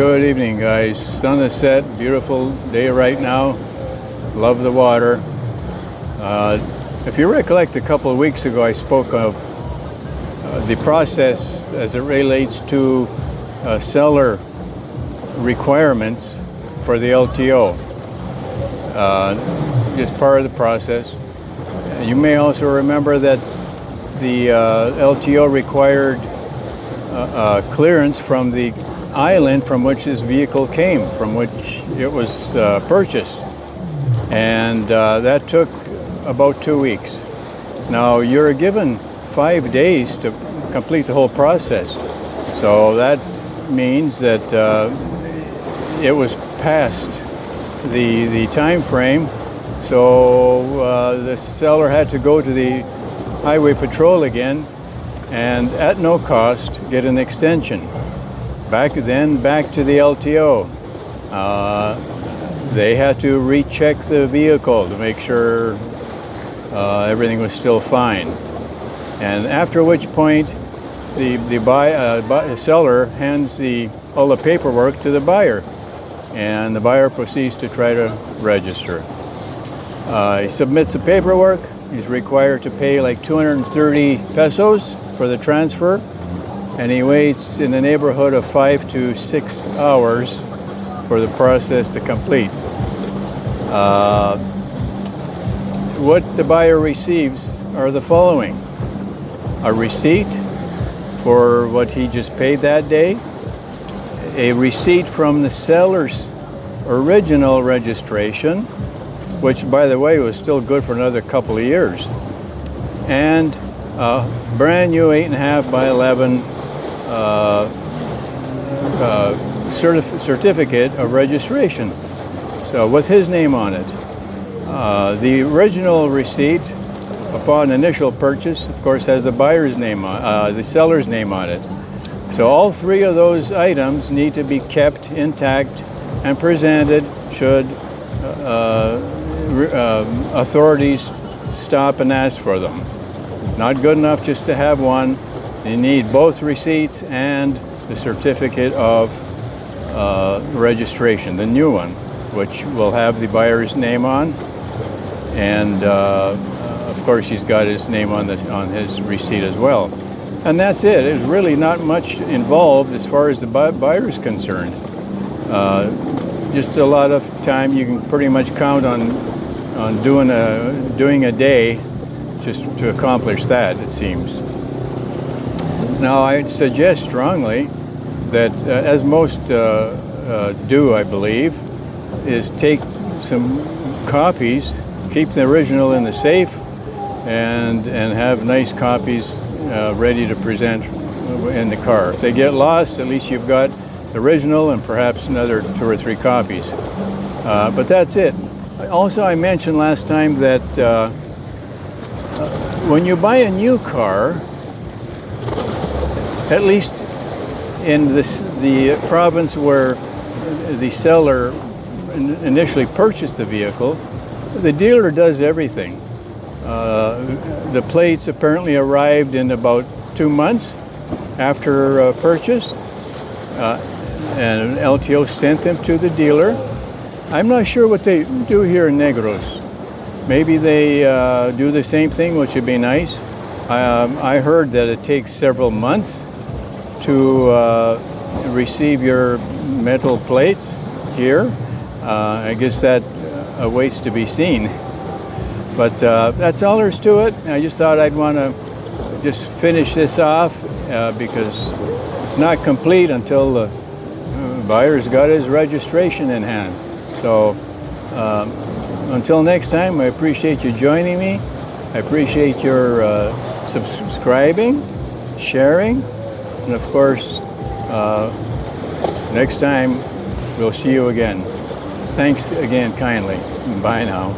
Good evening, guys. Sun is set, beautiful day right now. Love the water. If you recollect, a couple of weeks ago I spoke of the process as it relates to seller requirements for the LTO. Just part of the process. You may also remember that the LTO required clearance from the island from which this vehicle came, from which it was purchased, and that took about 2 weeks. Now you're given 5 days to complete the whole process, so that means that it was past the time frame. So the seller had to go to the highway patrol again and at no cost get an extension. Back to the LTO. They had to recheck the vehicle to make sure everything was still fine. And after which point, the seller hands all the paperwork to the buyer, and the buyer proceeds to try to register. He submits the paperwork. He's required to pay like 230 pesos for the transfer, and he waits in the neighborhood of 5 to 6 hours for the process to complete. What the buyer receives are the following: a receipt for what he just paid that day, a receipt from the seller's original registration, which, by the way, was still good for another couple of years, and a brand new 8.5 by 11 certificate of registration, so with his name on it. The original receipt upon initial purchase, of course, has the buyer's name on, the seller's name on it. So all three of those items need to be kept intact and presented should authorities stop and ask for them. Not good enough just to have one. You need both receipts and the certificate of registration, the new one, which will have the buyer's name on, and of course he's got his name on his receipt as well. And that's it. There's really not much involved as far as the buyer is concerned. Just a lot of time. You can pretty much count on doing a day just to accomplish that, it seems. Now, I suggest strongly that, as most do, I believe, is take some copies, keep the original in the safe, and have nice copies ready to present in the car. If they get lost, at least you've got the original and perhaps another 2 or 3 copies. But that's it. Also, I mentioned last time that when you buy a new car, at least in the province where the seller initially purchased the vehicle, the dealer does everything. The plates apparently arrived in about 2 months after purchase, and LTO sent them to the dealer. I'm not sure what they do here in Negros. Maybe they do the same thing, which would be nice. I heard that it takes several months to receive your metal plates here. I guess that awaits to be seen. But that's all there is to it. I just thought I'd want to just finish this off because it's not complete until the buyer's got his registration in hand. So until next time, I appreciate you joining me. I appreciate your subscribing, sharing, and of course, next time we'll see you again. Thanks again kindly. Bye now.